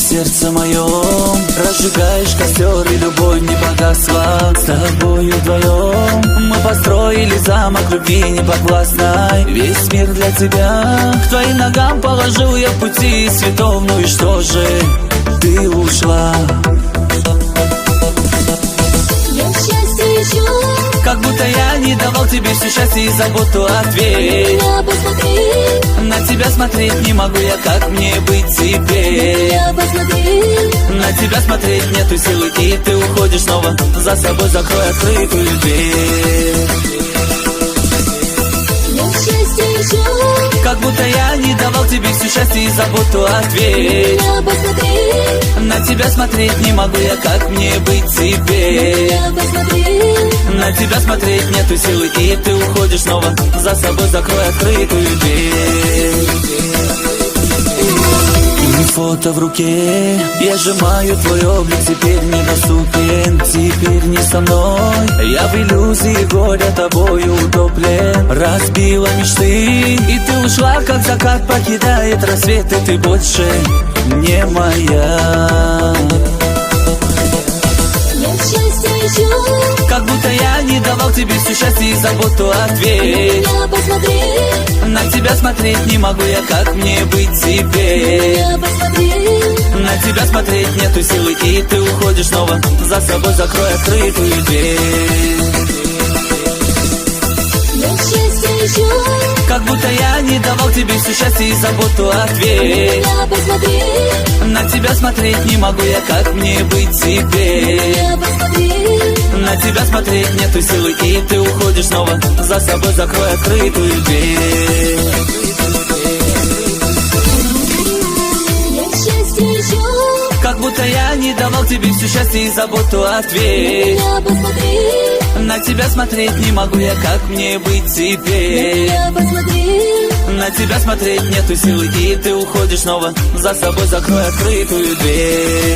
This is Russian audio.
сердце моем разжигаешь костер, и любовь не погасла. С тобою вдвоем мы построили замок любви неподвластной. Весь мир для тебя, к твоим ногам положил я пути цветов. Ну и что же, ты ушла. Я счастье ищу, как будто я не давал тебе все счастье и заботу. Ответь, меня посмотри, на тебя смотреть не могу я, как мне быть теперь? меня посмотри, На тебя смотреть нету силы, и ты уходишь снова. За собой закрой открытую дверь. я счастье ищу, как будто я не давал тебе все счастье и заботу. Ответь, меня посмотри, на тебя смотреть не могу я, как мне быть теперь? меня посмотри, На тебя смотреть нету силы, и ты уходишь снова. За собой закрой открытую дверь. И фото в руке, я сжимаю твой облик, теперь недоступен, теперь не со мной. Я в иллюзии горя тобою утоплен. Разбила мечты, и ты ушла, как закат покидает рассвет, и ты больше не моя. я счастье ищу, как будто я не давал тебе все счастье и заботу. Ответь, меня посмотри, на тебя смотреть не могу я, как мне быть теперь? меня посмотри, На тебя смотреть нету силы, и ты уходишь снова. За собой закрой открытую дверь. я счастье ищу, как будто я не давал тебе все счастье и заботу. Ответь, меня посмотри, на тебя смотреть не могу я, как мне быть теперь? меня посмотри, На тебя смотреть нету силы, и ты уходишь снова. За собой закрой открытую дверь. я счастье ищу, как будто я не давал тебе все счастье и заботу. Ответь, меня посмотри, на тебя смотреть не могу я, как мне быть теперь? меня посмотри, На тебя смотреть нету силы, и ты уходишь снова. За собой закрой открытую дверь.